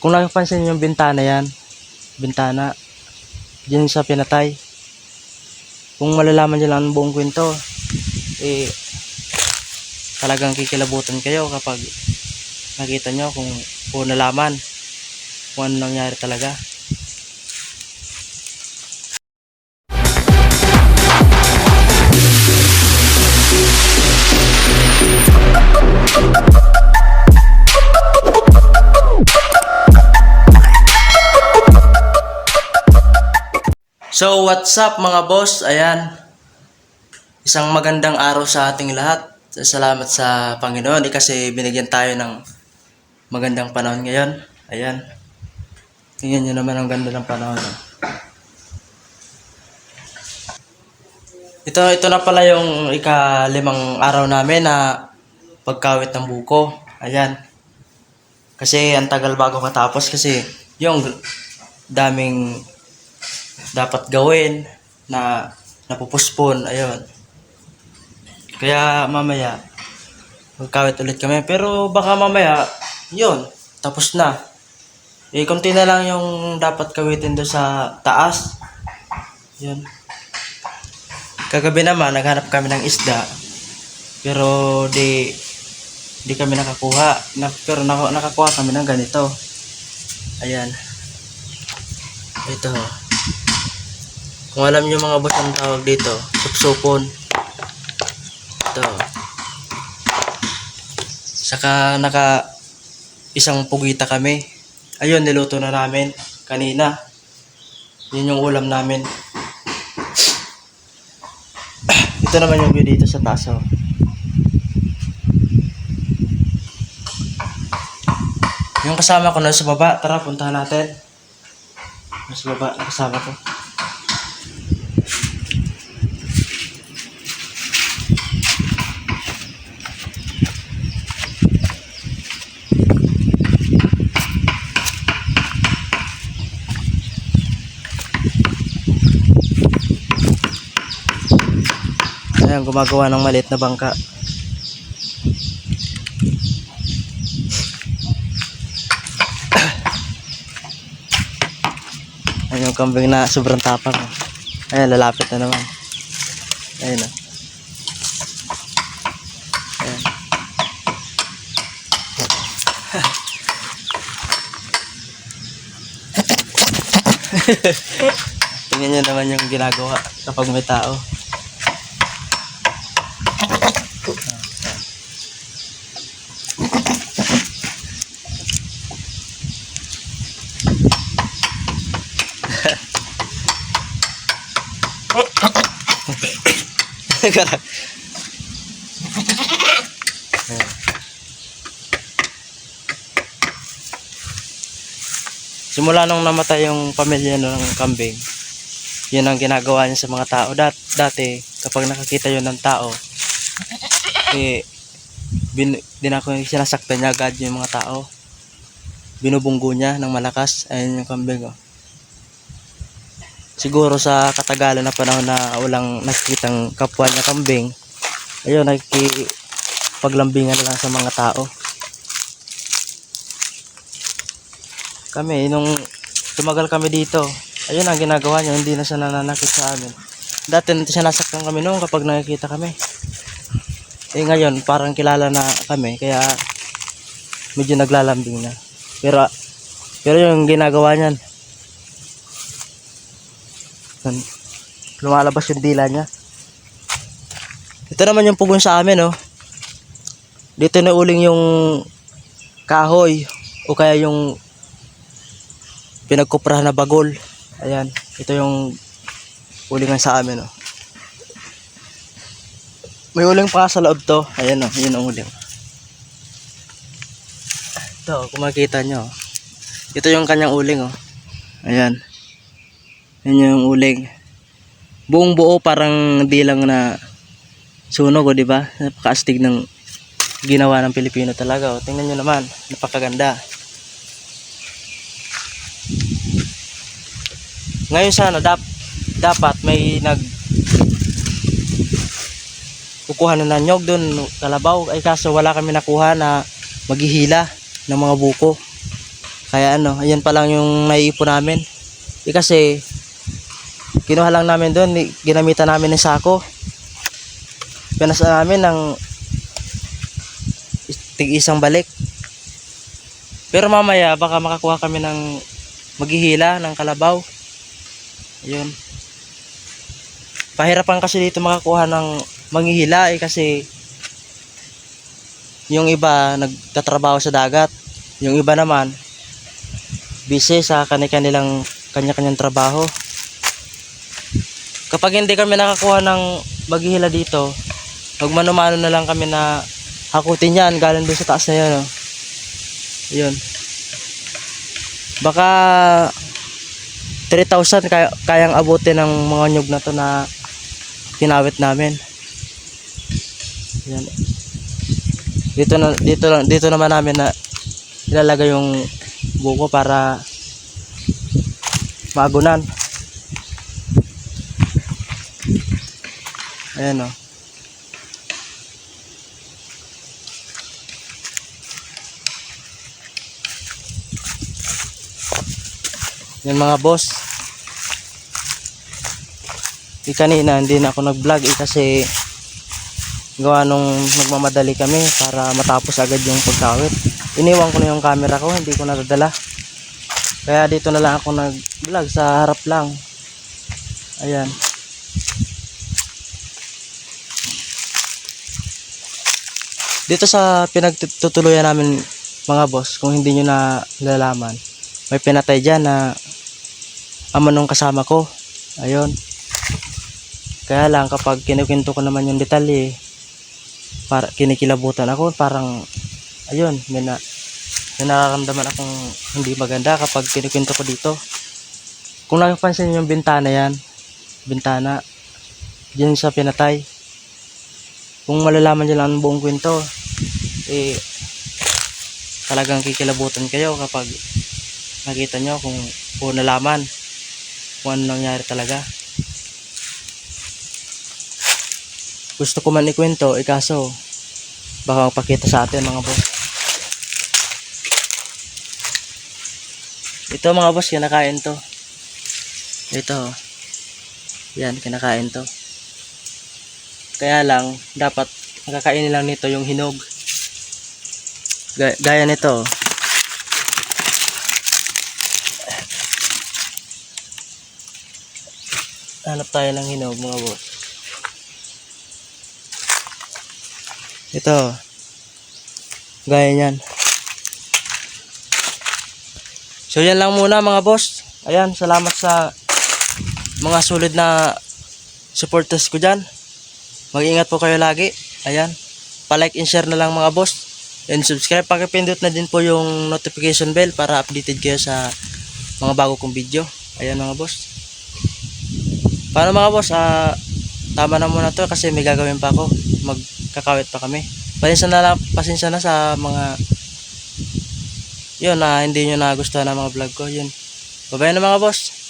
Kung napansin niyo yung bintana yan, bintana, diyan sa pinatay. Kung malalaman niyo lang ang buong kwento, talagang kikilabutan kayo kapag nakita niyo kung nalaman kung ano nangyari talaga. So what's up mga boss, ayan, isang magandang araw sa ating lahat. Salamat sa Panginoon kasi binigyan tayo ng magandang panahon ngayon. Ayan, tingnan nyo naman ang ganda ng panahon. Ito na pala yung ika-5 araw namin na pagkawit ng buko. Ayan, kasi ang tagal bago katapos kasi yung daming dapat gawin na napupuspon, ayun. Kaya mamaya magkawit ulit kami, pero baka mamaya yun, tapos na. Konti na lang yung dapat kawitin doon sa taas. Yun. Kagabi naman naghanap kami ng isda, pero di kami nakakuha. Pero nakakuha kami ng ganito. Ayan. Ito. Kung alam nyo mga boss ang tawag dito, supsupon. Ito. Saka isang pugita kami. Ayun, niluto na namin kanina. Yun yung ulam namin. Ito naman yung view dito sa taas. Oh. Yung kasama ko na sa baba, tara puntahan natin. Nasa baba, kasama ko. Ayan, gumagawa ng maliit na bangka. Ayan yung kambing na sobrang tapang. Ayan, lalapit na naman. Ayan o. Ayan. Tingnan nyo naman yung ginagawa kapag may tao. Simula nung namatay yung pamilya ng kambing, yun ang ginagawa niya sa mga tao. Dati kapag nakakita yun ng tao, sinasaktan niya agad yung mga tao. Binubunggo niya ng malakas. Ayun yung kambing. Oh. Siguro sa katagalan na panahon na walang nakikitang kapwa niya kambing, ayun, nakikipaglambingan na lang sa mga tao. Kami, nung tumagal kami dito, ayun ang ginagawa niya, hindi na siya nananakit sa amin. Dati sinasaktan kami noon kapag nakikita kami. Ngayon, parang kilala na kami, kaya medyo naglalambing na. Pero yung ginagawa niyan, lumalabas yung dila niya. Ito naman yung pugon sa amin, oh. Dito na uling yung kahoy, o kaya yung pinagkuprahan na bagol. Ayan, ito yung ulingan sa amin, oh. May uling pa sa loob to. Ayan, oh, yun ang uling. Ito, kung makikita nyo, ito yung kanyang uling, oh. Ayan, yun yung uling. Buong buo, parang di lang na sunog, oh, diba? Napakaastig ng ginawa ng Pilipino talaga, oh. Tingnan nyo naman, napakaganda. Ngayon sana dapat may kukuha na nyog doon, kalabaw, ay kaso wala kami nakuha na maghihila ng mga buko. Kaya ano, ayan pa lang yung naiipon namin. Kasi kinuha lang namin doon, ginamitan namin ng sako. Pinasa namin ng tig-isang balik. Pero mamaya baka makakuha kami ng maghihila ng kalabaw. Ayun. Pahirapan kasi dito makakuha ng manghihila kasi yung iba nagtatrabaho sa dagat. Yung iba naman busy sa kanilang kanya-kanyang trabaho. Kapag hindi kami nakakuha ng maghihila dito, magmano-mano na lang kami na hakutin yan galing doon sa taas na yan. Oh. Yun. Baka 3,000 kayang abutin ng mga nyug na to na kinawit namin. Yan. Dito naman namin na ilalagay yung buko para maagunan. Ayan o. Yan mga boss. Kanina hindi na ako nag-vlog kasi gawa nung nagmamadali kami para matapos agad yung pagkawit. Iniwan ko na yung camera ko, hindi ko nadadala. Kaya dito na lang ako nag-vlog sa harap lang. Ayan. Dito sa pinagtutuluyan namin mga boss, kung hindi nyo na nalalaman, may pinatay dyan na ama nung kasama ko. Ayun. Kaya lang kapag kinukwento ko naman yung detalye, para kinikilabutan ako, parang ayun, may nararamdaman akong hindi maganda kapag kinukwento ko dito. Kung napapansin yung bintana yan, bintana, dyan sa pinatay. Kung malalaman nyo lang ang buong kwento, talagang kikilabutan kayo kapag nakita nyo kung nalaman kung ano nangyari talaga. Gusto ko man ikwento, kaso baka magpakita sa atin mga boss. Ito mga boss, kinakain to. Ito. Yan, kinakain to. Kaya lang, dapat nakakainin lang nito yung hinog. Gaya nito. Hanap tayo ng hinog mga boss. Ito. Gaya niyan. So yan lang muna mga boss. Ayan, salamat sa mga sulit na supporters ko dyan. Mag-ingat po kayo lagi. Ayan. Pa-like and share na lang mga boss. And subscribe. Pakipindot na din po yung notification bell para updated kayo sa mga bago kong video. Ayan mga boss. Paano mga boss? Tama na muna to kasi may gagawin pa ako. Magkakawit pa kami. Pasensya na sa mga yun na hindi nyo nagustuhan ng mga vlog ko. Yun. Bye-bye na mga boss.